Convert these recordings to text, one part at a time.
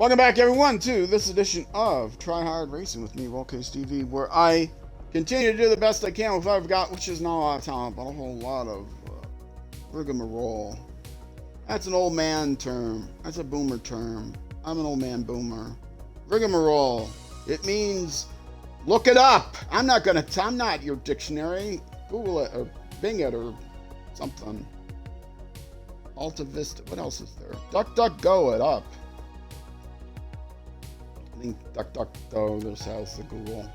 Welcome back, everyone, to this edition of Try Hard Racing with me, Volcase TV, where I continue to do the best I can with what I've got, which is not a lot of talent, but a whole lot of rigmarole. That's an old man term. That's a boomer term. I'm an old man boomer. Rigmarole. It means look it up. I'm not your dictionary. Google it or Bing it or something. Alta Vista. What else is there? DuckDuckGo it up. I think DuckDuckGo just has the Google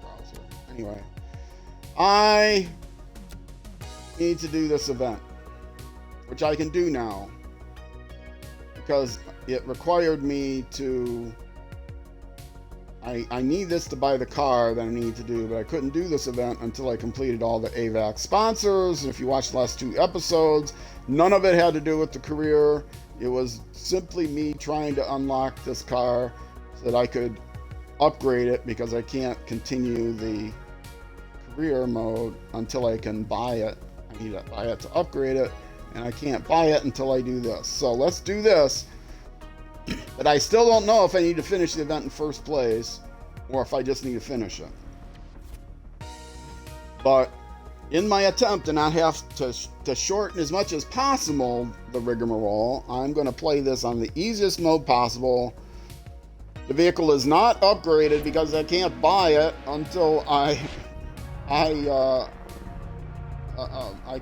browser. Anyway, I need to do this event, which I can do now because it required me to. I need this to buy the car that I need to do, but I couldn't do this event until I completed all the AVAC sponsors. And if you watched the last 2 episodes, none of it had to do with the career. It was simply me trying to unlock this car so that I could upgrade it, because I can't continue the career mode until I can buy it. I need to buy it to upgrade it, and I can't buy it until I do this. So let's do this. But I still don't know if I need to finish the event in first place or if I just need to finish it. But in my attempt to not have to shorten as much as possible the rigmarole, I'm going to play this on the easiest mode possible. The vehicle is not upgraded because I can't buy it until I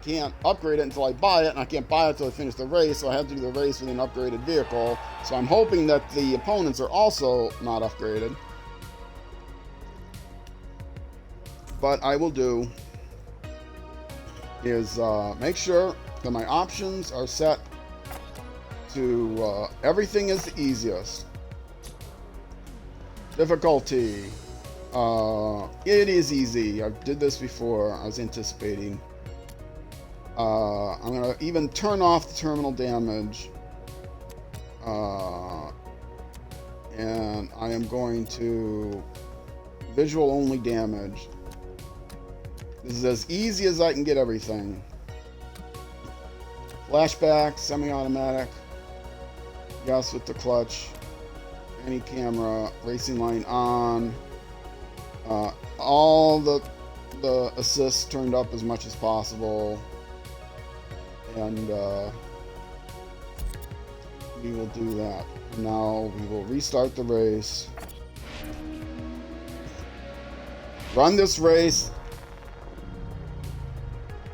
can't upgrade it until I buy it, and I can't buy it until I finish the race, so I have to do the race with an upgraded vehicle. So I'm hoping that the opponents are also not upgraded. What I will do is make sure that my options are set to everything is the easiest. Difficulty. It is easy. I did this before. I was anticipating. I'm going to even turn off the terminal damage. And I am going to visual only damage. This is as easy as I can get everything. Flashback, semi-automatic. Yes with the clutch. Any camera. Racing line on. All the assists turned up as much as possible. And we will do that. Now we will restart the race. Run this race.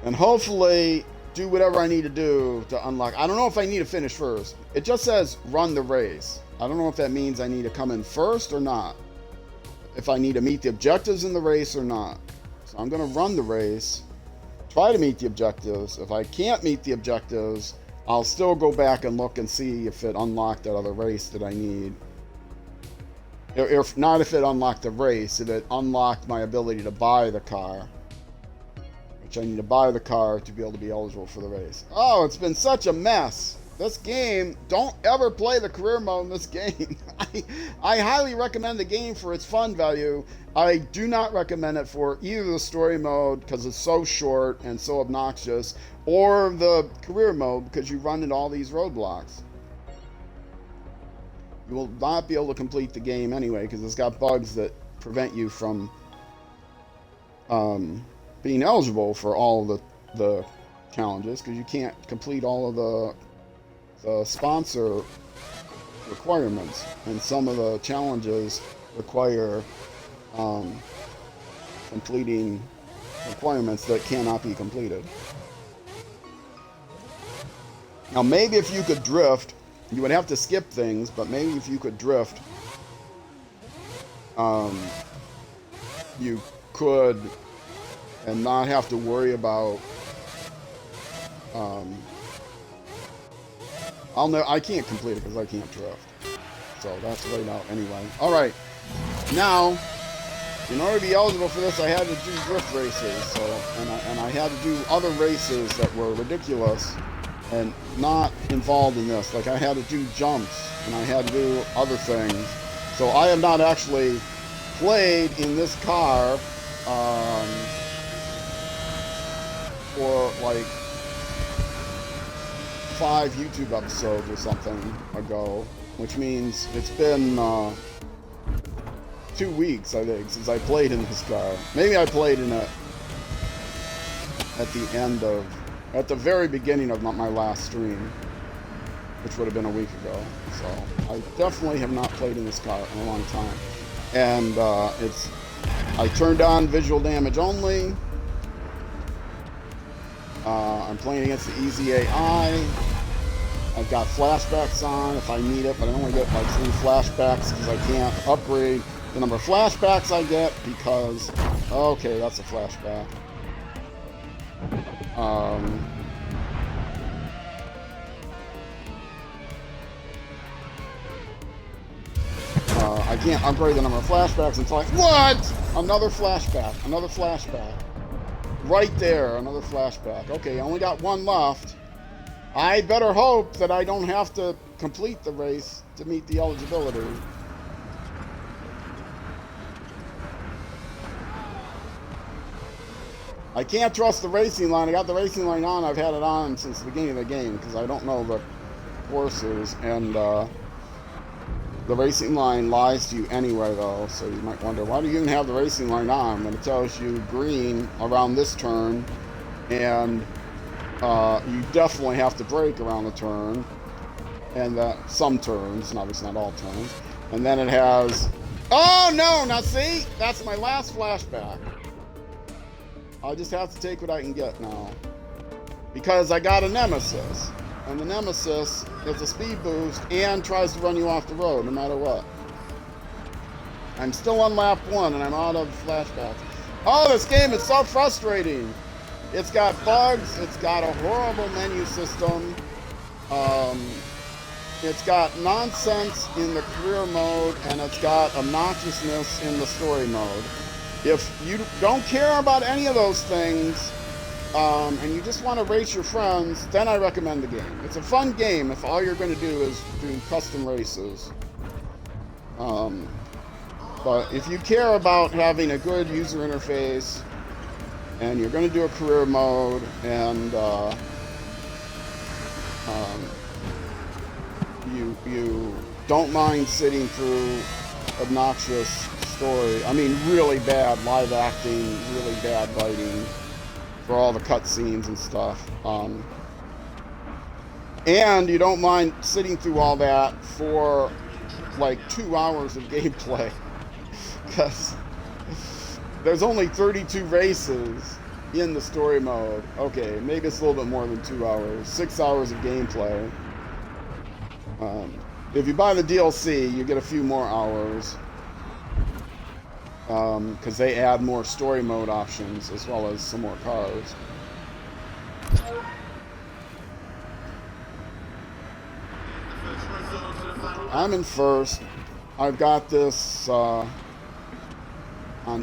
And hopefully do whatever I need to do to unlock. I don't know if I need to finish first. It just says run the race. I don't know if that means I need to come in first or not. If I need to meet the objectives in the race or not. So I'm going to run the race. Try to meet the objectives. If I can't meet the objectives, I'll still go back and look and see if it unlocked that other race that I need. If not, if it unlocked the race, if it unlocked my ability to buy the car, which I need to buy the car to be able to be eligible for the race. Oh, it's been such a mess. This game, don't ever play the career mode in this game. I highly recommend the game for its fun value. I do not recommend it for either the story mode because it's so short and so obnoxious, or the career mode because you run into all these roadblocks. You will not be able to complete the game anyway because it's got bugs that prevent you from being eligible for all the challenges, because you can't complete all of the sponsor requirements, and some of the challenges require completing requirements that cannot be completed. Now maybe if you could drift, you would have to skip things, but maybe if you could drift, you could, and not have to worry about I can't complete it because I can't drift. So that's right out anyway. Alright. Now, in order to be eligible for this, I had to do drift races. So, and I had to do other races that were ridiculous and not involved in this. Like I had to do jumps and I had to do other things. So I have not actually played in this car for like 5 YouTube episodes or something ago. which means it's been 2 weeks, I think, since I played in this car. Maybe I played in it at the very beginning of my last stream, which would have been a week ago. So I definitely have not played in this car in a long time. And I turned on visual damage only. I'm playing against the easy AI. I've got flashbacks on if I need it, but I only get like 3 flashbacks because I can't upgrade the number of flashbacks I get because, okay, that's a flashback. I can't upgrade the number of flashbacks until what? Another flashback. Right there, another flashback. Okay, I only got 1 left. I better hope that I don't have to complete the race to meet the eligibility. I can't trust the racing line. I got the racing line on. I've had it on since the beginning of the game because I don't know the courses, and the racing line lies to you anyway, though, so you might wonder, why do you even have the racing line on when it tells you green around this turn, and you definitely have to brake around the turn, and some turns, and obviously not all turns, and then it has, oh no, now see, that's my last flashback. I'll just have to take what I can get now, because I got a Nemesis. And the Nemesis is a speed boost and tries to run you off the road no matter what. I'm still on lap 1 and I'm out of flashbacks. Oh, this game is so frustrating. It's got bugs. It's got a horrible menu system. It's got nonsense in the career mode, and it's got obnoxiousness in the story mode. If you don't care about any of those things, and you just want to race your friends, then I recommend the game. It's a fun game if all you're going to do is do custom races. But if you care about having a good user interface, and you're going to do a career mode, and you don't mind sitting through obnoxious story, I mean really bad live acting, really bad lighting, for all the cutscenes and stuff, and you don't mind sitting through all that for like 2 hours of gameplay, because there's only 32 races in the story mode. Okay, maybe it's a little bit more than 2 hours, 6 hours of gameplay. If you buy the DLC, you get a few more hours, because they add more story mode options as well as some more cars. I'm in first. I've got this on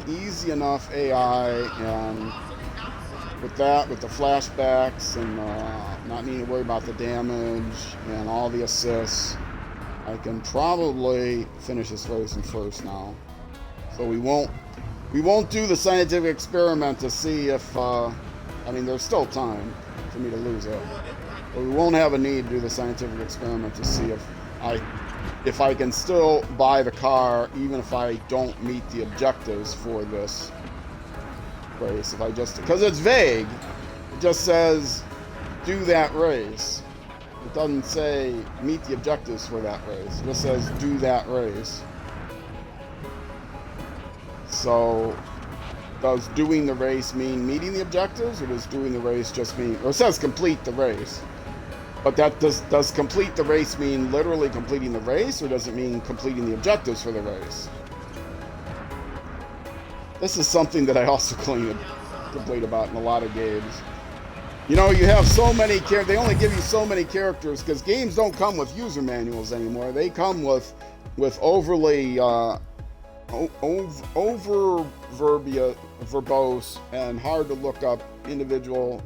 easy enough AI, and with the flashbacks and not needing to worry about the damage and all the assists, I can probably finish this race in first now. So we won't do the scientific experiment to see if, I mean, there's still time for me to lose it, but we won't have a need to do the scientific experiment to see if I can still buy the car even if I don't meet the objectives for this race. If I just, because it's vague, it just says do that race. It doesn't say meet the objectives for that race. It just says do that race. So does doing the race mean meeting the objectives, or does doing the race just mean, or it says complete the race, but that does complete the race mean literally completing the race, or does it mean completing the objectives for the race? This is something that I also complain about in a lot of games. You know, you have so many they only give you so many characters, because games don't come with user manuals anymore. They come with overly verbose and hard to look up individual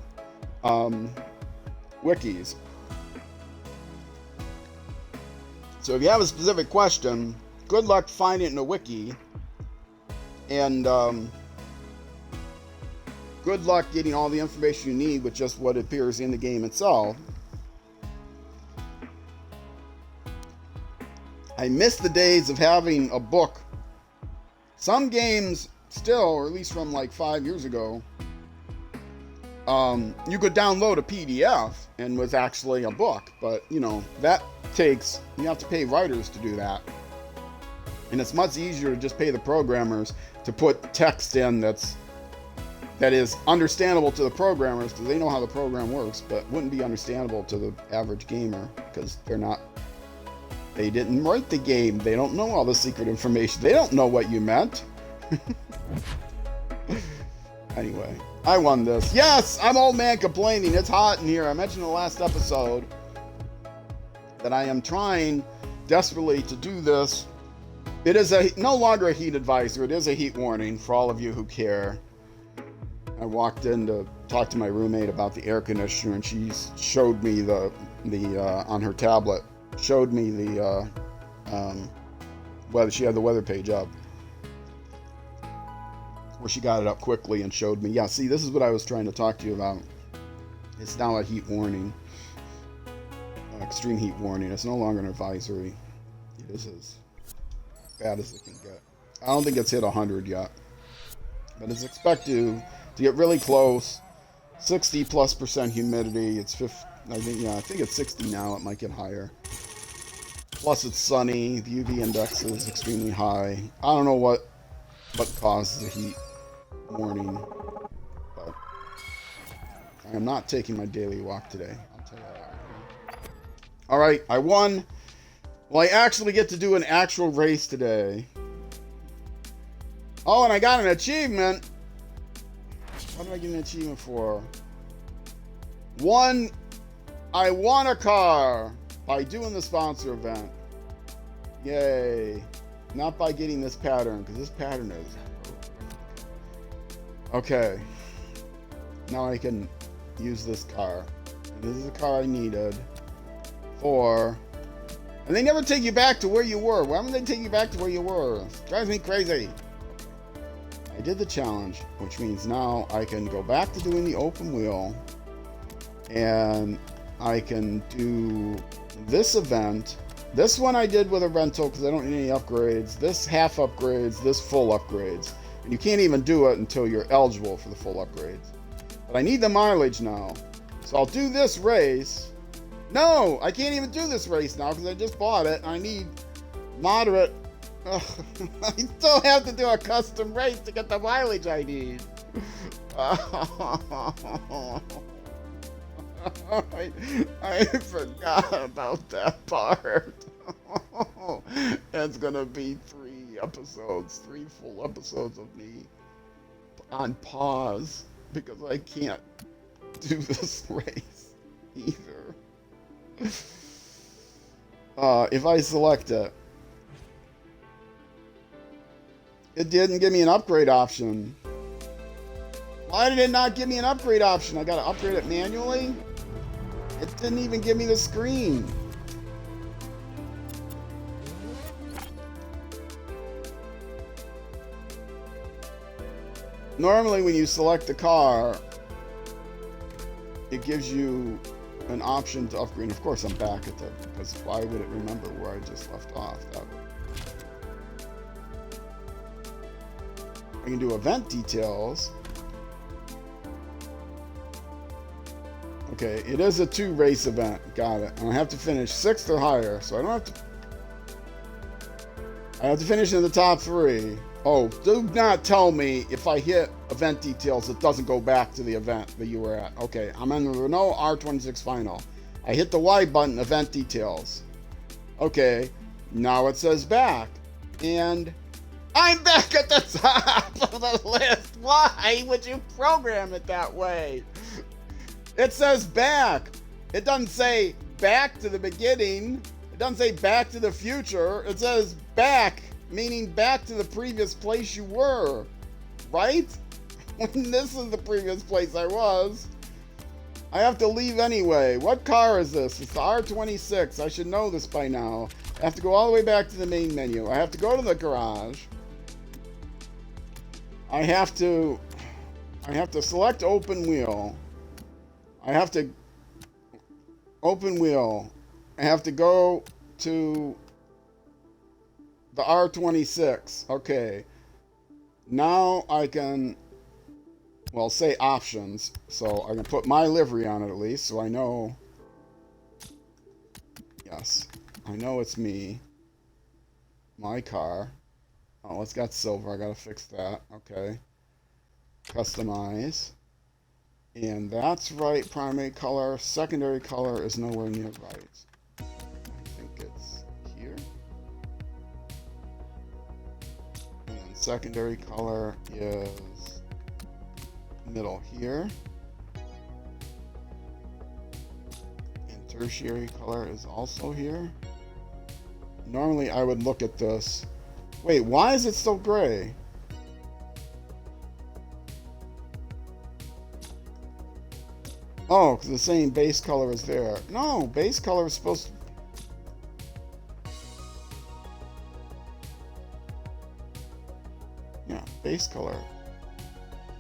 wikis. So if you have a specific question, good luck finding it in a wiki, and good luck getting all the information you need with just what appears in the game itself. I miss the days of having a book. Some games still, or at least from like 5 years ago, you could download a PDF and was actually a book. But, you know, that takes, you have to pay writers to do that. And it's much easier to just pay the programmers to put text in that is understandable to the programmers because they know how the program works, but wouldn't be understandable to the average gamer because they didn't write the game. They don't know all the secret information. They don't know what you meant. Anyway, I won this. Yes, I'm old man complaining. It's hot in here. I mentioned in the last episode that I am trying desperately to do this. It is no longer a heat advisor. It is a heat warning for all of you who care. I walked in to talk to my roommate about the air conditioner, and she showed me the on her tablet, showed me the weather. She had the weather page up, where she got it up quickly and showed me. Yeah, see, this is what I was trying to talk to you about. It's now a heat warning, extreme heat warning. It's no longer an advisory. It is as bad as it can get. I don't think it's hit 100 yet, but it's expected to get really close. 60+% humidity. It's 50. I think it's 60 now. It might get higher. Plus, it's sunny. The UV index is extremely high. I don't know what causes the heat warning, but I am not taking my daily walk today. I'll tell you that right now. All right, I won. Well, I actually get to do an actual race today. Oh, and I got an achievement. What did I get an achievement for? I won a car by doing the sponsor event. Yay. Not by getting this pattern, because this pattern is... Okay. Now I can use this car. And this is the car I needed for... And they never take you back to where you were. Why would they take you back to where you were? It drives me crazy. I did the challenge, which means now I can go back to doing the open wheel, and I can do this event. This one I did with a rental because I don't need any upgrades. This half upgrades, this full upgrades. And you can't even do it until you're eligible for the full upgrades. But I need the mileage now. So I'll do this race. No, I can't even do this race now because I just bought it. I need moderate. I still have to do a custom race to get the mileage I need. I forgot about that part. It's gonna be 3 full episodes of me on pause because I can't do this race either. If I select it, it didn't give me an upgrade option. Why did it not give me an upgrade option? I gotta upgrade it manually? It didn't even give me the screen. Normally when you select the car, it gives you an option to upgrade. Of course I'm back at that, because why would it remember where I just left off? I can do event details. Okay, it is a 2 race event. Got it. And I have to finish 6th or higher, so I don't have to... I have to finish in the top 3. Oh, do not tell me if I hit event details, it doesn't go back to the event that you were at. Okay, I'm in the Renault R26 Final. I hit the Y button, event details. Okay, now it says back. And I'm back at the top of the list. Why would you program it that way? It says back. It doesn't say back to the beginning. It doesn't say back to the future. It says back, meaning back to the previous place you were, right? When this is the previous place I was. I have to leave anyway. What car is this? It's the R26. I should know this by now. I have to go all the way back to the main menu. I have to go to the garage. I have to select open wheel. I have to open wheel. I have to go to The R26. Okay. Now I can, well, say options. So I can put my livery on it at least, so I know. Yes, I know it's me. My car. Oh, it's got silver. I gotta fix that. Okay. Customize. And that's right, primary color. Secondary color is nowhere near right. I think it's here. And then secondary color is middle here. And tertiary color is also here. Normally I would look at this. Wait, why is it so gray? Oh, because the same base color is there. No, base color is supposed to... Yeah, base color.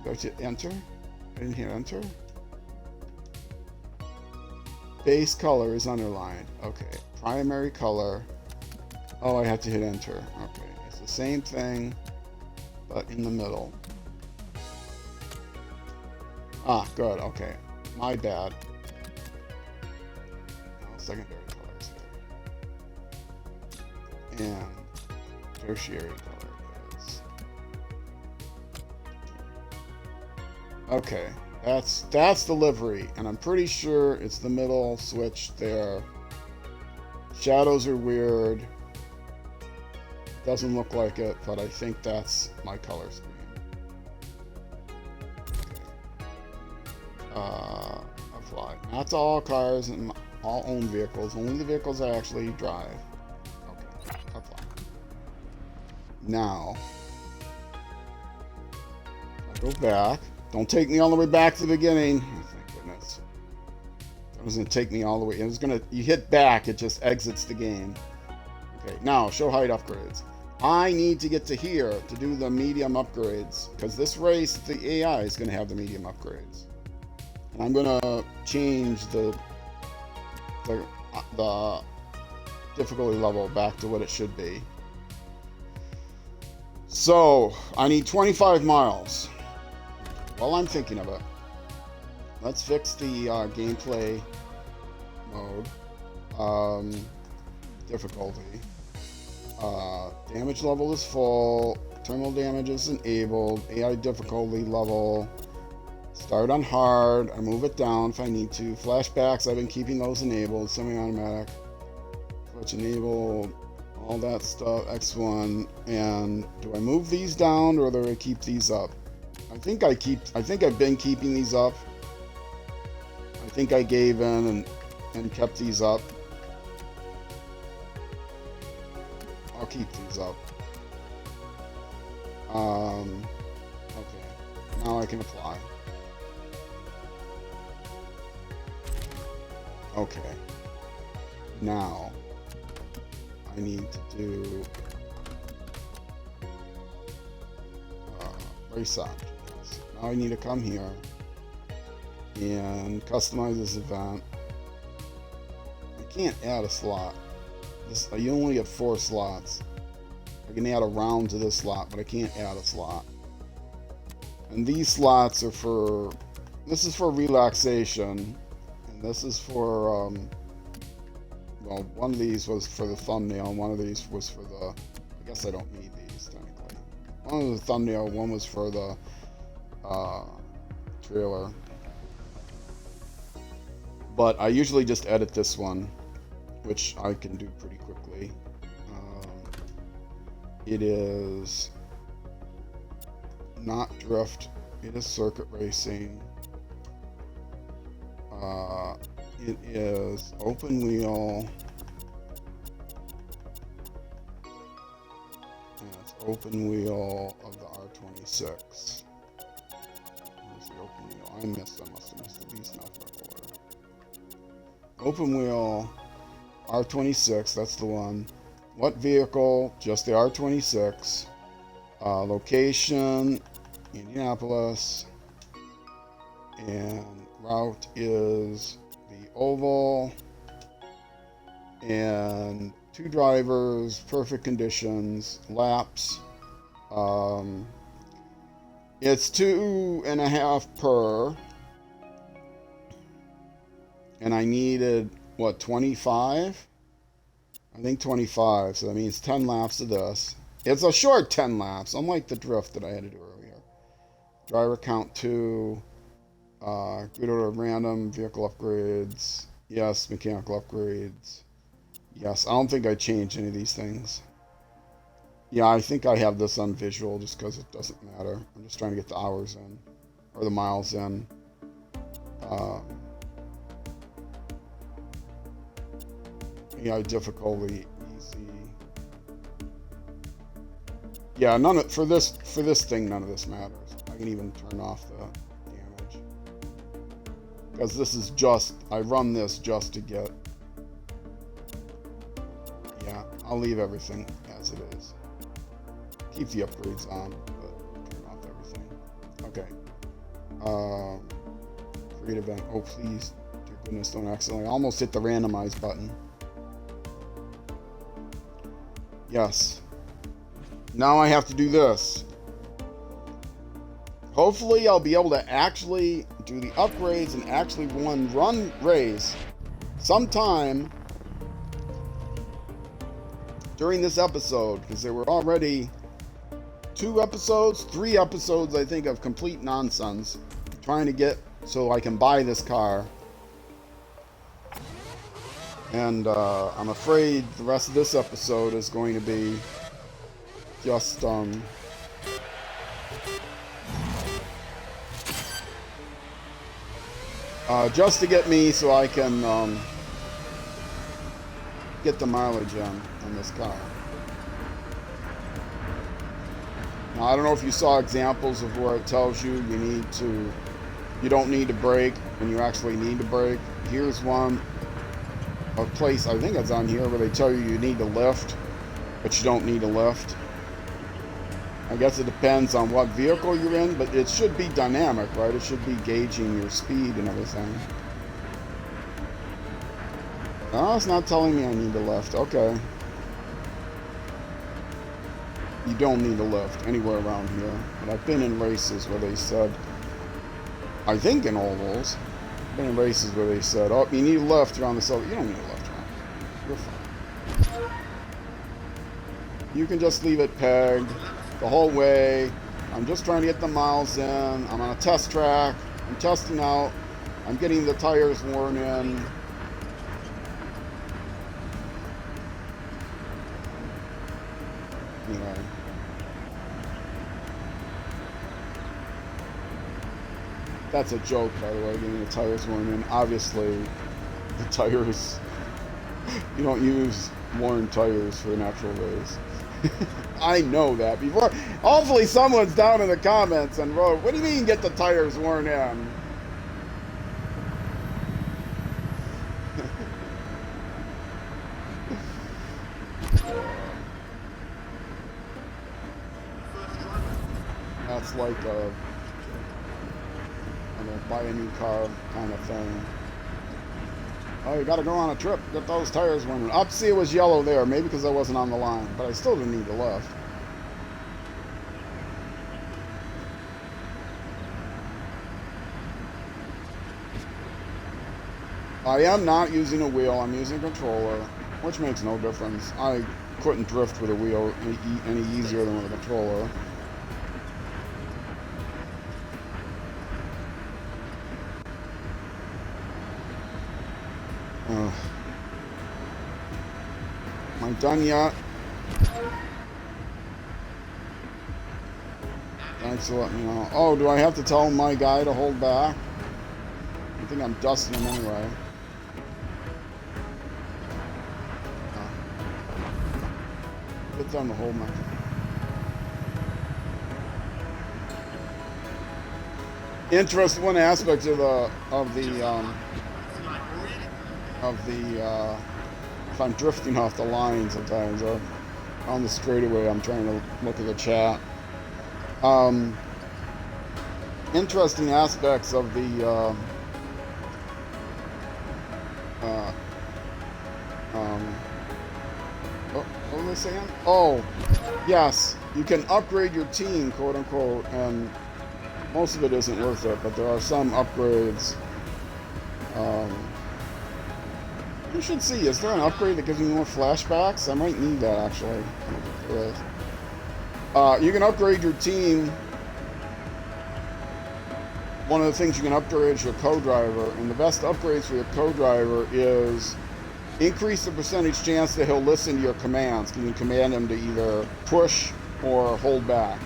Go to enter. I didn't hear enter. Base color is underlined. Okay, primary color. Oh, I have to hit enter. Okay, it's the same thing, but in the middle. Ah, good, okay. My bad. No, secondary colors here. And tertiary color is... Okay, that's the livery, and I'm pretty sure it's the middle switch there. Shadows are weird. Doesn't look like it, but I think that's my color scheme. Apply. Not to all cars and all owned vehicles. Only the vehicles I actually drive. Okay. Apply. Now, I go back. Don't take me all the way back to the beginning. Oh, thank goodness. It doesn't take me all the way. It's gonna. You hit back, it just exits the game. Okay. Now, show height upgrades. I need to get to here to do the medium upgrades because this race, the AI is going to have the medium upgrades. And I'm going to change the difficulty level back to what it should be. So I need 25 miles. While I'm thinking of it, let's fix the gameplay mode difficulty. Damage level is full. Terminal damage is enabled. AI difficulty level. Start on hard. I move it down if I need to. Flashbacks, I've been keeping those enabled. Semi-automatic. Switch enabled. All that stuff. X1. And do I move these down or do I keep these up? I think I've been keeping these up. I think I gave in and kept these up. I'll keep these up. Okay. Now I can apply. Okay. Now I need to do race options. Now I need to come here and customize this event. I can't add a slot. You only have 4 slots. I can add a round to this slot, but I can't add a slot. And these slots are for... This is for relaxation. And this is for... well, one of these was for the thumbnail, and one of these was for the... I guess I don't need these, technically. One was the thumbnail, one was for the trailer. But I usually just edit this one, which I can do pretty quickly. It is not drift, it is circuit racing. It is open wheel. And it's open wheel of the R26. Where's the open wheel? I must have missed at least enough order. Open wheel R26, that's the one. What vehicle? Just the R26. Location, Indianapolis. And route is the oval. And 2 drivers, perfect conditions, laps. It's 2.5 per. And I needed, what, 25? I think 25, so that means 10 laps of this. It's a short 10 laps, unlike the drift that I had to do earlier. Driver count 2. Grid order random, vehicle upgrades. Yes, mechanical upgrades. Yes, I don't think I changed any of these things. Yeah, I think I have this on visual just because it doesn't matter. I'm just trying to get the hours in, or the miles in. Yeah, difficulty easy. Yeah, for this thing, none of this matters. I can even turn off the damage because this is just, I run this just to get. Yeah, I'll leave everything as it is. Keep the upgrades on, but turn off everything. Okay. Create event. Oh, please, dear goodness, don't accidentally. I almost hit the randomize button. Yes. Now I have to do this. Hopefully I'll be able to actually do the upgrades and actually run race sometime during this episode, because there were already 3 episodes, I think, of complete nonsense trying to get so I can buy this car. And I'm afraid the rest of this episode is going to be just just to get me so I can get the mileage in this car. Now, I don't know if you saw examples of where it tells you you don't need to brake and you actually need to brake. Here's one. A place, I think it's on here, where they tell you need to lift, but you don't need to lift. I guess it depends on what vehicle you're in, but it should be dynamic, right? It should be gauging your speed and everything. Oh, it's not telling me I need to lift. Okay. You don't need to lift anywhere around here. But I've been in races where they said, I think in ovals, been in races where they said, oh, you need a lift around the cell. You don't need a lift around. You're fine. You can just leave it pegged the whole way. I'm just trying to get the miles in. I'm on a test track. I'm testing out. I'm getting the tires worn in. Anyway. That's a joke, by the way, getting the tires worn in. Obviously, the tires, you don't use worn tires for an actual race. I know that before. Hopefully someone's down in the comments and wrote, what do you mean get the tires worn in? That's like a buy a new car kind of thing. Oh, you gotta go on a trip, get those tires worn. Up, see, it was yellow there, maybe because I wasn't on the line, but I still didn't need to lift. I am not using a wheel, I'm using a controller, which makes no difference. I couldn't drift with a wheel any easier than with a controller. Am I done yet? Thanks for letting me know. Oh, do I have to tell my guy to hold back? I think I'm dusting him anyway. Get them to hold my... One aspect of the if I'm drifting off the line sometimes, or on the straightaway, I'm trying to look at the chat. Interesting aspects of the What were they saying? Oh, yes, you can upgrade your team, quote unquote, and most of it isn't worth it, but there are some upgrades. You should see, is there an upgrade that gives me more flashbacks? I might need that, actually. You can upgrade your team. One of the things you can upgrade is your co-driver, and the best upgrades for your co-driver is increase the percentage chance that he'll listen to your commands. You can command him to either push or hold back.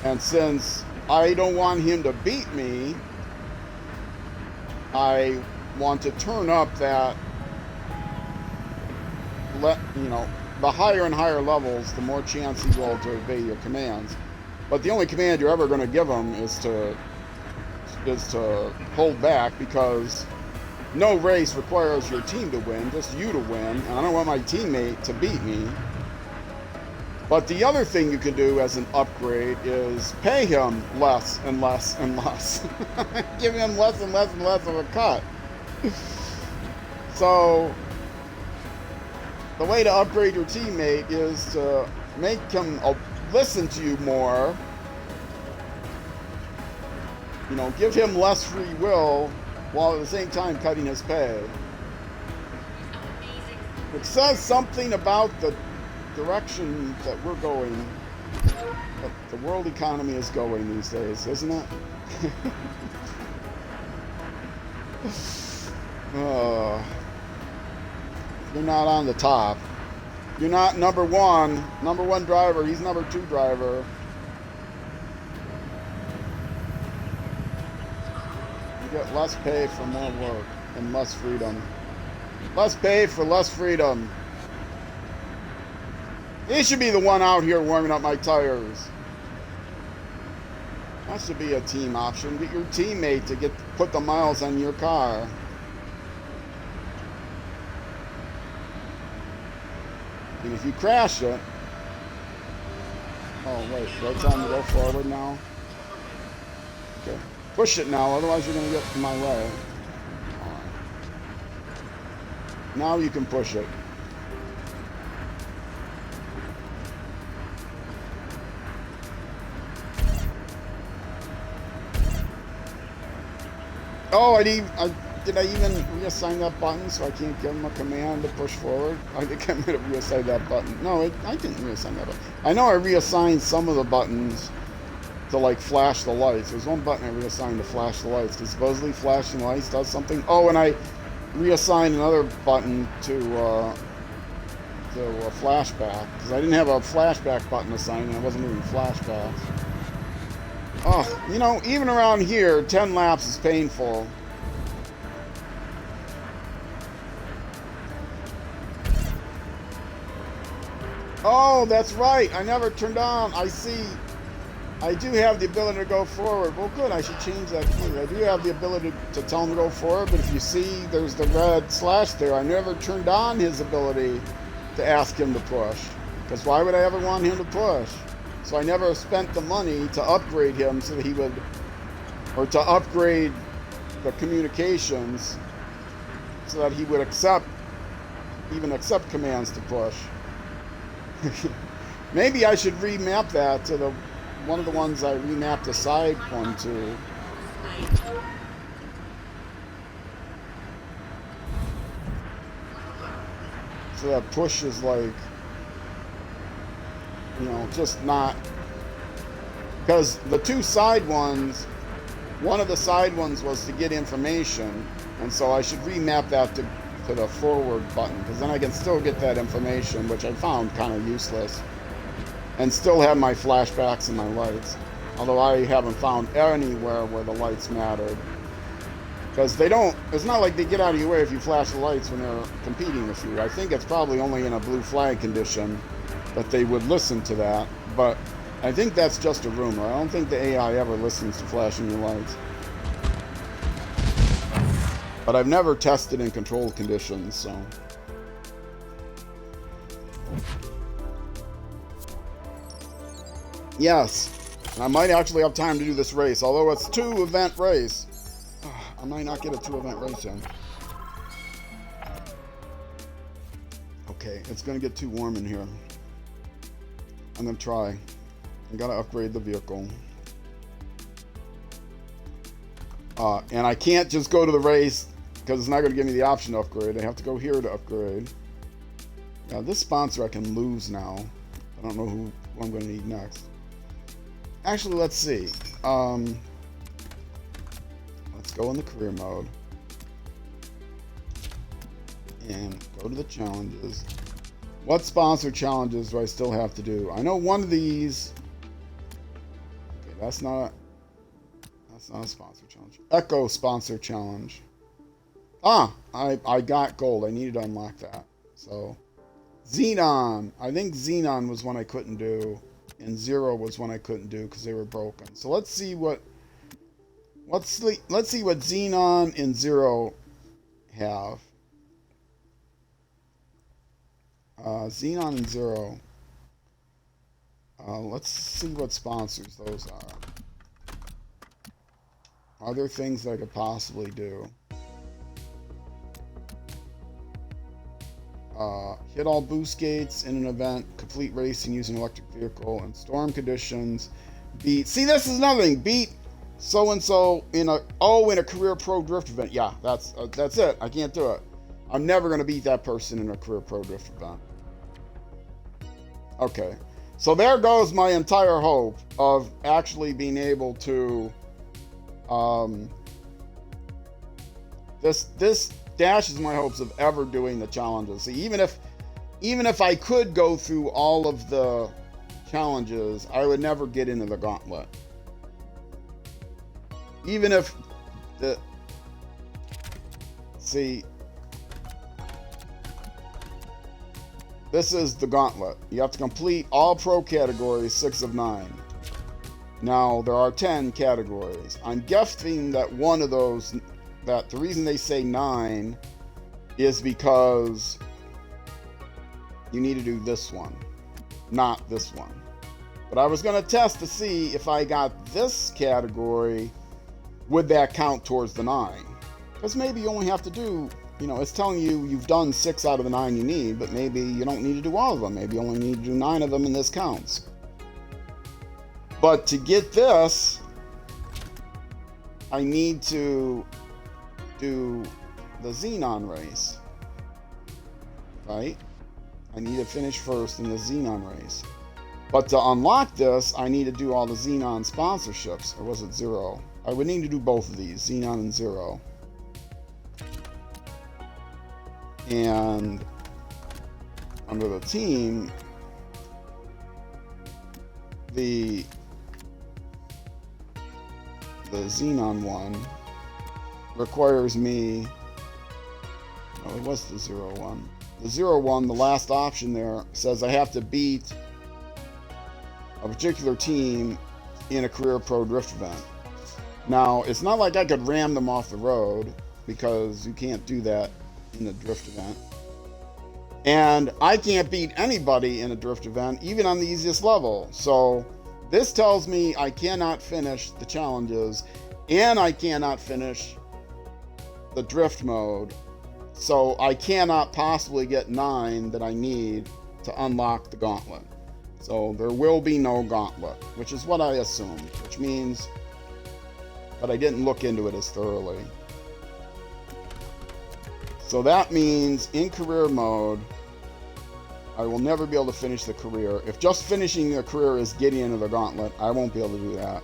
And since I don't want him to beat me, I want to turn up that, the higher and higher levels, the more chance he will to obey your commands. But the only command you're ever going to give him is to hold back, because no race requires your team to win, just you to win, and I don't want my teammate to beat me. But the other thing you can do as an upgrade is pay him less and less and less. Give him less and less and less of a cut. So the way to upgrade your teammate is to make him listen to you more. Give him less free will while at the same time cutting his pay. It says something about the direction that we're going, that the world economy is going these days, isn't it? You're not on the top. You're not number one driver. He's number 2 driver. You get less pay for more work and less freedom. Less pay for less freedom. He should be the one out here warming up my tires. That should be a team option. Get your teammate to put the miles on your car. And if you crash it... Oh, wait. Right time to go forward now? Okay. Push it now, otherwise you're going to get in my way. All right. Now you can push it. Oh, did I even reassign that button so I can't give him a command to push forward? I think I might have reassigned that button. No, I didn't reassign that button. I know I reassigned some of the buttons to, like, flash the lights. There's one button I reassigned to flash the lights, because supposedly flashing lights does something. Oh, and I reassigned another button to a flashback, because I didn't have a flashback button assigned, and I wasn't doing flashbacks. Oh, even around here, 10 laps is painful. Oh, that's right. I never turned on. I see. I do have the ability to go forward. Well, good. I should change that too. I do have the ability to tell him to go forward, but if you see there's the red slash there, I never turned on his ability to ask him to push. Because why would I ever want him to push? So I never spent the money to upgrade him so that he would, or to upgrade the communications so that he would even accept commands to push. Maybe I should remap that to one of the ones I remapped the side one to. So that push is like, just not, because the 2 side ones, one of the side ones was to get information, and so I should remap that to the forward button, because then I can still get that information, which I found kind of useless, and still have my flashbacks and my lights, although I haven't found anywhere where the lights mattered, because it's not like they get out of your way if you flash the lights when they're competing with you. I think it's probably only in a blue flag condition that they would listen to that, but I think that's just a rumor. I don't think the AI ever listens to flashing your lights. But I've never tested in controlled conditions, so. Yes, and I might actually have time to do this race, although it's 2-event race. I might not get a 2-event race in. Okay. Okay, it's gonna get too warm in here. I'm gonna try. I gotta upgrade the vehicle. And I can't just go to the race because it's not gonna give me the option to upgrade. I have to go here to upgrade. Now this sponsor I can lose now. I don't know who I'm gonna need next. Actually, let's see. Let's go in the career mode. And go to the challenges. What sponsor challenges do I still have to do? I know one of these. Okay, that's not a sponsor challenge. Echo sponsor challenge. Ah, I got gold. I needed to unlock that. So Xenon. I think Xenon was one I couldn't do, and Zero was one I couldn't do because they were broken. So let's see what Xenon and Zero have. Xenon and Zero. Let's see what sponsors those are. Are there things I could possibly do? Hit all boost gates in an event, complete racing using electric vehicle, and storm conditions. Beat. See, this is another thing. Beat so and so in a career pro drift event. Yeah, that's it. I can't do it. I'm never gonna beat that person in a career pro drift event. Okay, so there goes my entire hope of actually being able to. This dashes my hopes of ever doing the challenges. See, even if I could go through all of the challenges, I would never get into the gauntlet. Even if this is the gauntlet. You have to complete all pro categories, 6 of 9. Now, there are 10 categories. I'm guessing that one of those, that the reason they say 9 is because you need to do this one, not this one. But I was going to test to see if I got this category, would that count towards the 9? Because maybe you only have to do, it's telling you you've done 6 out of the 9 you need, but maybe you don't need to do all of them. Maybe you only need to do 9 of them and this counts. But to get this, I need to do the Xenon race, right? I need to finish first in the Xenon race. But to unlock this, I need to do all the Xenon sponsorships. Or was it Zero? I would need to do both of these, Xenon and Zero. And under the team, the Xenon one requires me, no, it was the Zero one. The Zero one, the last option there, says I have to beat a particular team in a career pro drift event. Now, it's not like I could ram them off the road, because you can't do that in a drift event. And I can't beat anybody in a drift event, even on the easiest level. So this tells me I cannot finish the challenges, and I cannot finish the drift mode. So I cannot possibly get 9 that I need to unlock the gauntlet. So there will be no gauntlet, which is what I assumed, which means that I didn't look into it as thoroughly. So that means in career mode, I will never be able to finish the career. If just finishing the career is getting into the gauntlet, I won't be able to do that.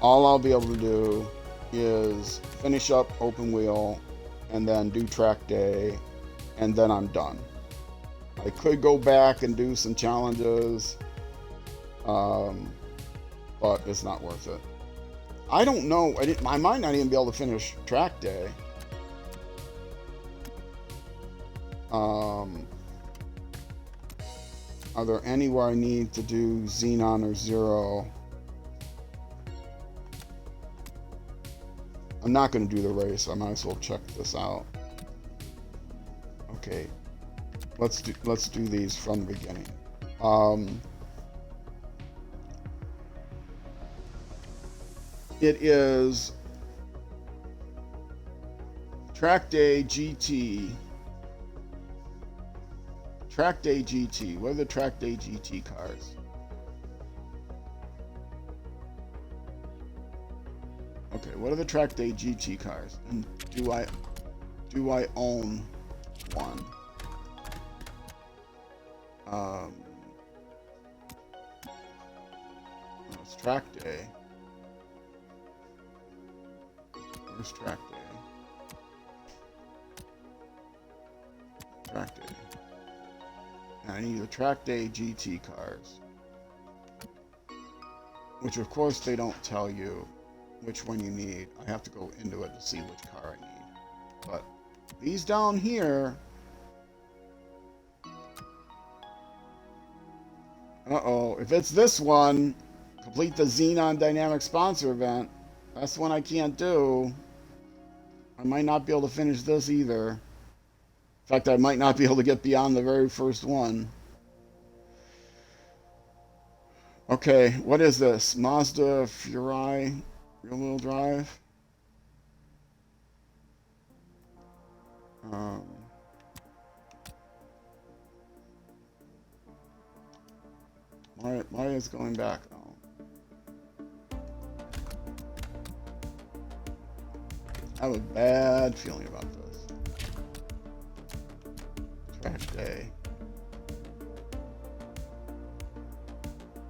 All I'll be able to do is finish up open wheel and then do track day, and then I'm done. I could go back and do some challenges, but it's not worth it. I don't know. I might not even be able to finish track day. Are there anywhere I need to do Xenon or Zero? I'm not going to do the race. I might as well check this out. Okay, let's do these from the beginning. It is track day GT. Track Day GT. What are the Track Day GT cars? Okay, what are the Track Day GT cars? And do I own one? It's Track Day. Where's Track Day? Track Day. And I need the Track Day GT cars. Which of course they don't tell you which one you need. I have to go into it to see which car I need. But these down here... Uh-oh. If it's this one, complete the Xenon Dynamic Sponsor event. That's one I can't do. I might not be able to finish this either. In fact, I might not be able to get beyond the very first one. Okay, what is this? Mazda Furai rear-wheel drive? Why is it going back now? I have a bad feeling about this. Track Day.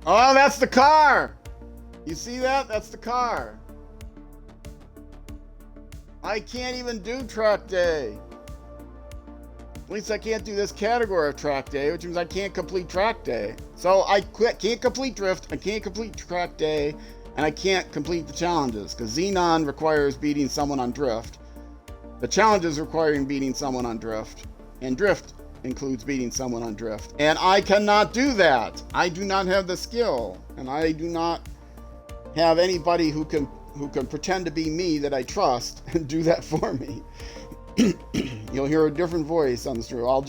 Oh, that's the car! You see that? That's the car. I can't even do Track Day. At least I can't do this category of Track Day, which means I can't complete Track Day. So I can't complete Drift, I can't complete Track Day, and I can't complete the challenges, because Xenon requires beating someone on Drift. The challenges requiring beating someone on Drift, and Drift includes beating someone on Drift. And I cannot do that. I do not have the skill, and I do not have anybody who can pretend to be me that I trust and do that for me. You'll hear a different voice on the stream. I'll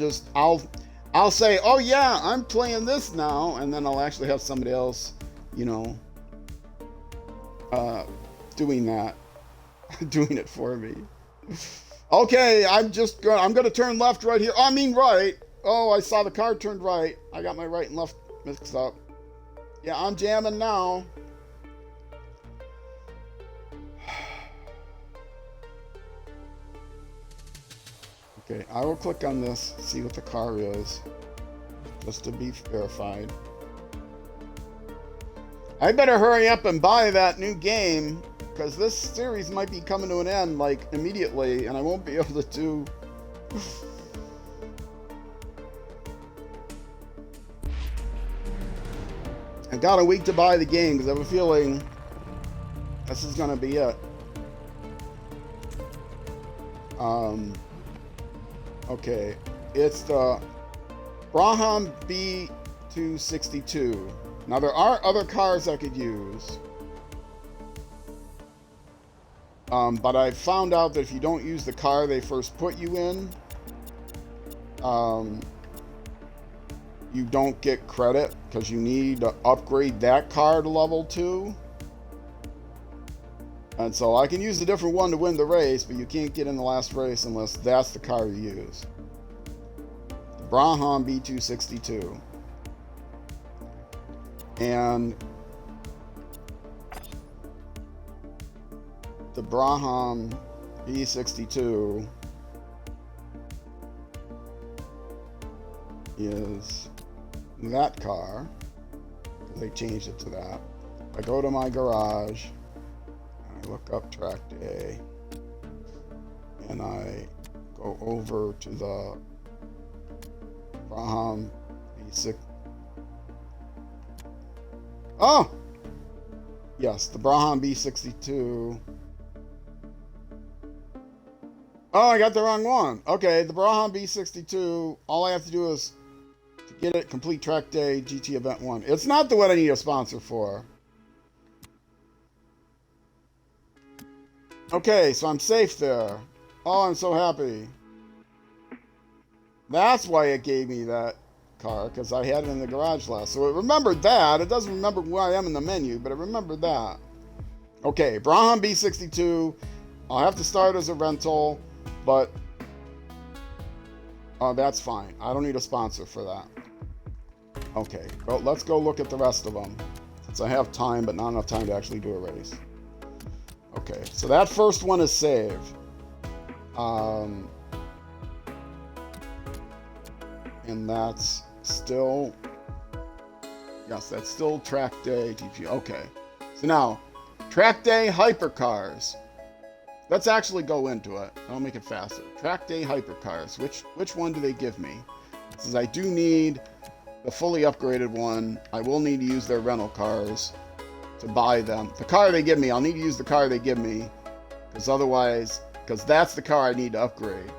say, oh yeah, I'm playing this now, and then I'll actually have somebody else, you know, doing that, doing it for me. Okay, I'm gonna turn left right here. I mean right. Oh, I saw the car turned right. I got my right and left mixed up. Yeah, I'm jamming now. Okay, I will click on this, see what the car is, just to be verified. I better hurry up and buy that new game, because this series might be coming to an end, like, immediately, and I won't be able to do... I got a week to buy the game, because I have a feeling this is going to be it. Okay, it's the Braham B262. Now there are other cars I could use, but I found out that if you don't use the car they first put you in, you don't get credit because you need to upgrade that car to level 2. And so I can use a different one to win the race, but you can't get in the last race unless that's the car you use. The Braham B262. And the Braham B62 is that car. They changed it to that. I go to my garage. Look up Track Day, and I go over to the Braham B6. Oh! Yes, the Braham B62. Oh, I got the wrong one. Okay, the Braham B62, all I have to do is to get it, complete Track Day GT Event 1. It's not the one I need a sponsor for. Okay, so I'm safe there. Oh, I'm so happy. That's why it gave me that car, because I had it in the garage last. So it remembered that. It doesn't remember where I am in the menu, but it remembered that. Okay, Braham B62. I'll have to start as a rental, but Oh, that's fine. I don't need a sponsor for that. Okay, well, let's go look at the rest of them. Since I have time, but not enough time to actually do a race. Okay, so that first one is saved. And that's still... Yes, that's still track day TP. Okay. So now, track day hypercars. Let's actually go into it. I'll make it faster. Track day hypercars. Which one do they give me? It says I do need the fully upgraded one. I will need to use their rental cars to buy them. The car they give me, I'll need to use the car they give me, because that's the car I need to upgrade,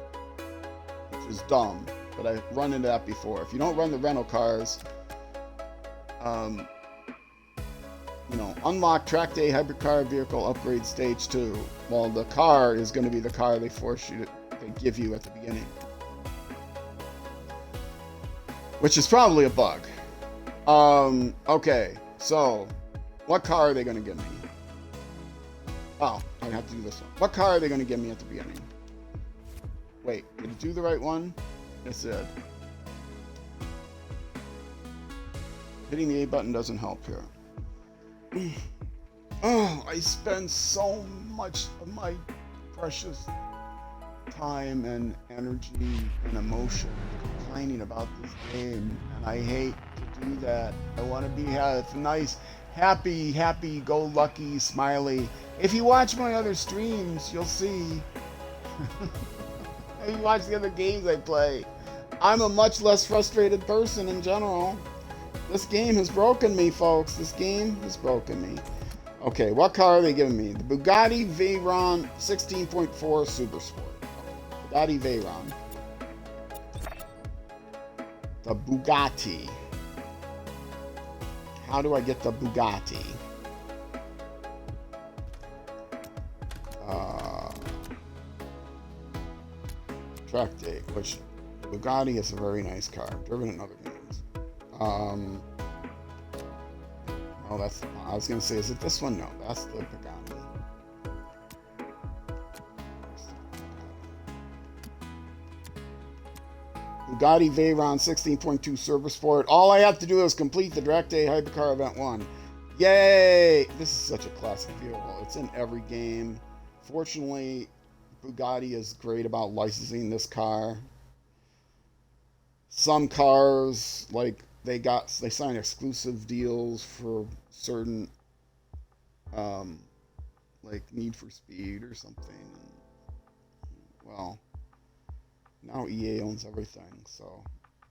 which is dumb. But I've run into that before. If you don't run the rental cars, you know, unlock track day hypercar vehicle upgrade stage 2. Well, the car is going to be the car they force you to give you at the beginning, which is probably a bug. Okay, so what car are they going to give me? Oh, I have to do this one. What car are they going to give me at the beginning? Wait, did it do the right one? It did. Hitting the A button doesn't help here. Oh, I spend so much of my precious time and energy and emotion complaining about this game, and I hate to do that. I want to be nice, happy, go lucky, smiley. If you watch my other streams, you'll see. If you watch the other games I play, I'm a much less frustrated person in general. This game has broken me, folks. This game has broken me. Okay, what car are they giving me? The Bugatti Veyron 16.4 Super Sport. Bugatti Veyron. The Bugatti. How do I get the Bugatti? Track day, which Bugatti is a very nice car. Driven in other games. Oh, that's. I was gonna say, is it this one? No, that's the Pagani. Bugatti Veyron 16.2 Super Sport. All I have to do is complete the Track Day Hypercar Event 1. Yay! This is such a classic vehicle. It's in every game. Fortunately, Bugatti is great about licensing this car. Some cars, like, they sign exclusive deals for certain, like Need for Speed or something. Well, now EA owns everything, so,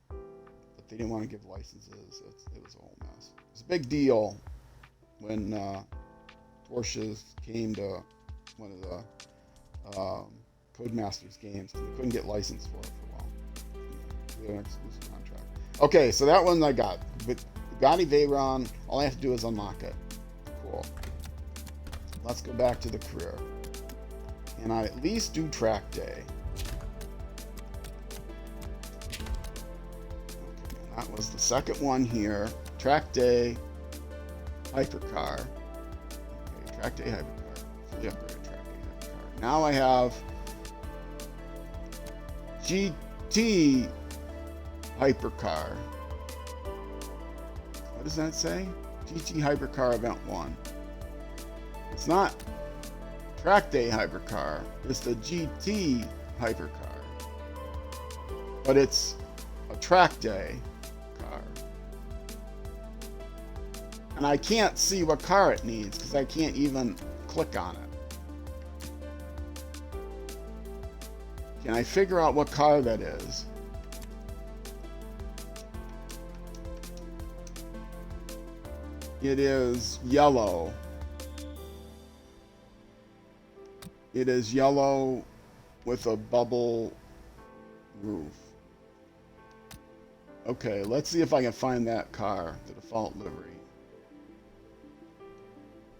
but they didn't want to give licenses. It was a whole mess. It was a big deal when Porsche came to one of the Codemasters games, because they couldn't get licensed for it for a while. They had an exclusive contract. Okay, so that one I got. But Bugatti Veyron, all I have to do is unlock it. Cool. Let's go back to the career. And I at least do track day. Okay, and that was the second one here. Track day, hypercar. Okay, track day, hypercar. Fully upgraded track day, hypercar. Now I have GT hypercar. What does that say? GT hypercar event 1. It's not track day hypercar. It's the GT hypercar. But it's a track day car. And I can't see what car it needs because I can't even click on it. Can I figure out what car that is? It is yellow. It is yellow with a bubble roof. Okay, let's see if I can find that car, the default livery.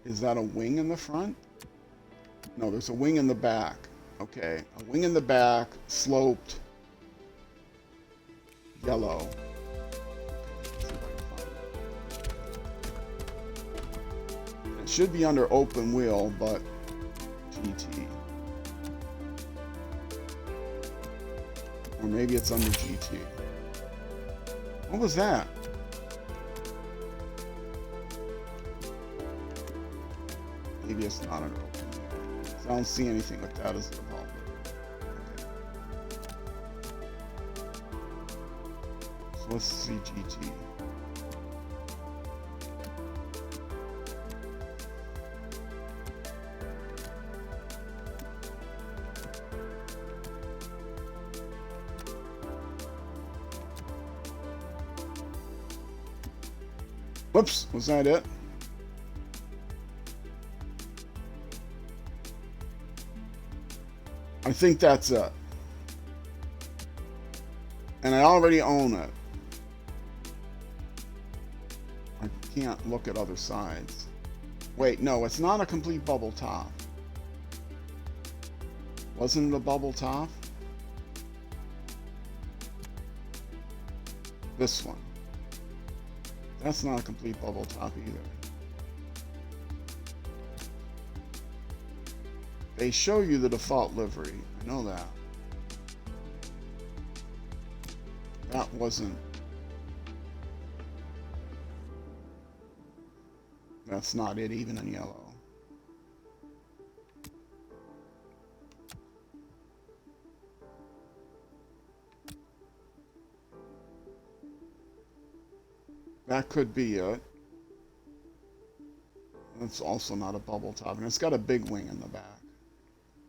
Is that a wing in the front? No, there's a wing in the back. Okay, a wing in the back, sloped, yellow. It should be under open wheel, but GT. Or maybe it's under GT. What was that? Maybe it's not under open. I don't see anything like that as a default. Okay. So let's see GT. Whoops, was that it? I think that's it. And I already own it. I can't look at other sides. Wait, no, it's not a complete bubble top. Wasn't it a bubble top? This one. That's not a complete bubble top either. They show you the default livery. I know that. That wasn't. That's not it, even in yellow. That could be it. It's also not a bubble top, and it's got a big wing in the back.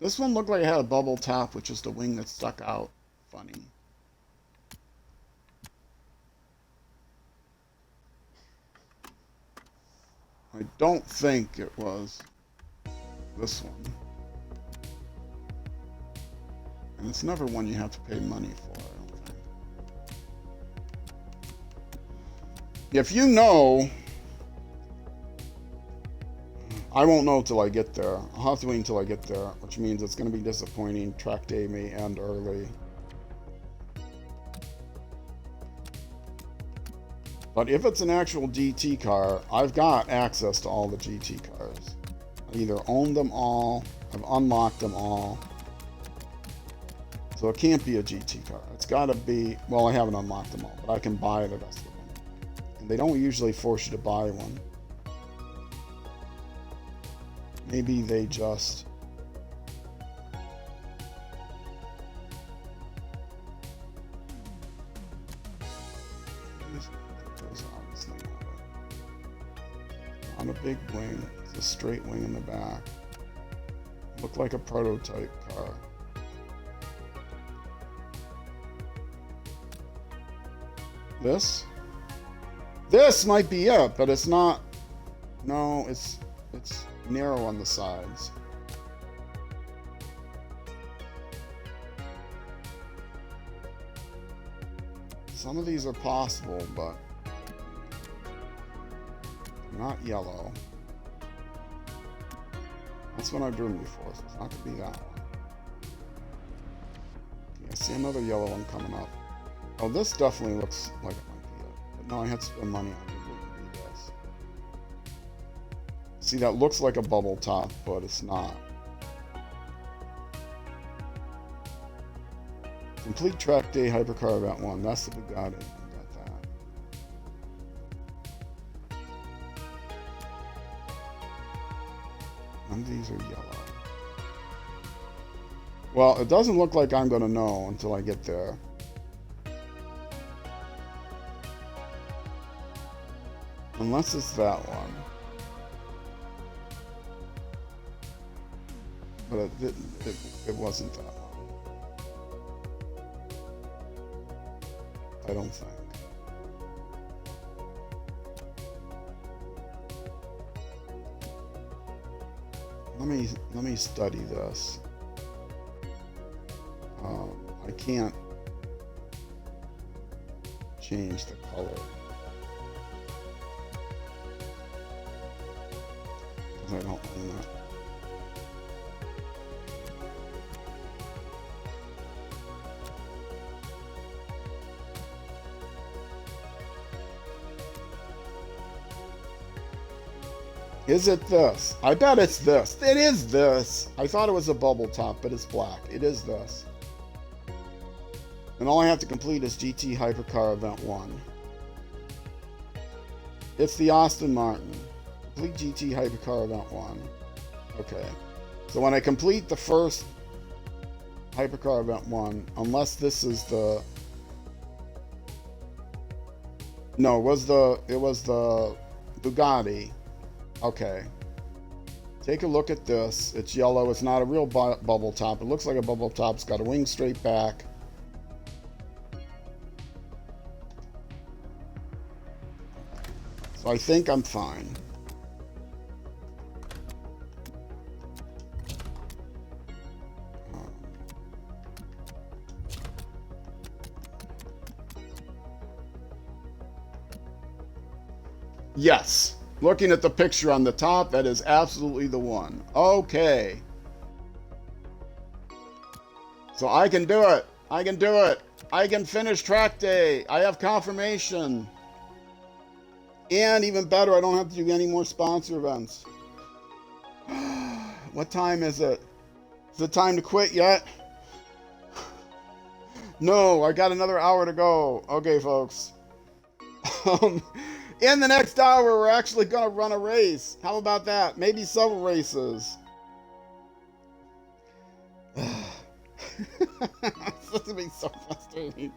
This one looked like it had a bubble top with just a wing that stuck out. Funny. I don't think it was this one. And it's never one you have to pay money for, I don't think. If you know, I won't know till I get there. I'll have to wait until I get there, which means it's going to be disappointing. Track day may end early. But if it's an actual GT car, I've got access to all the GT cars. I either own them all, I've unlocked them all. So it can't be a GT car. It's got to be, well, I haven't unlocked them all, but I can buy the rest of them. And they don't usually force you to buy one. Maybe they just... On a big wing, it's a straight wing in the back. Looked like a prototype car. This might be it, but it's not. No, it's narrow on the sides. Some of these are possible, but not yellow. That's what I've driven before, so it's not going to be that one. Okay, I see another yellow one coming up. Oh, this definitely looks like it might be it. But no, I had to spend money on it. It wouldn't be this. See, that looks like a bubble top, but it's not. Complete track day hypercar event 1. That's the Bugatti. I got that. And these are yellow. Well, it doesn't look like I'm going to know until I get there. Unless it's that one. But it wasn't that one. I don't think. Let me study this. I can't change the color. Because I don't own that. Is it this? I bet it's this. It is this. I thought it was a bubble top, but it's black. It is this. And all I have to complete is GT Hypercar Event 1. It's the Aston Martin. Complete GT Hypercar Event 1. Okay. So when I complete the first Hypercar Event 1, unless this is the... No, it was the Bugatti. Okay. Take a look at this. It's yellow. It's not a real bubble top. It looks like a bubble top. It's got a wing straight back. So I think I'm fine. Yes. Looking at the picture on the top, that is absolutely the one. Okay. So I can do it. I can do it. I can finish track day. I have confirmation. And even better, I don't have to do any more sponsor events. What time is it? Is it time to quit yet? No, I got another hour to go. Okay, folks. In the next hour, we're actually going to run a race. How about that? Maybe several races. This is going to be so frustrating.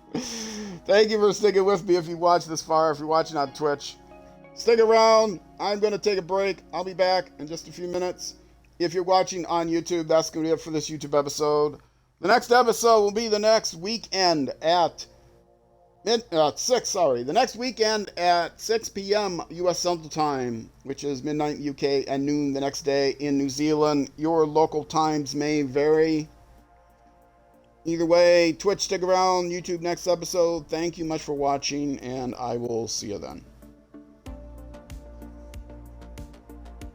Thank you for sticking with me if you watch this far, if you're watching on Twitch. Stick around. I'm going to take a break. I'll be back in just a few minutes. If you're watching on YouTube, that's going to be it for this YouTube episode. The next episode will be the next weekend at... The next weekend at 6 p.m. U.S. Central Time, which is midnight UK and noon the next day in New Zealand. Your local times may vary. Either way, Twitch, stick around. YouTube next episode. Thank you much for watching, and I will see you then.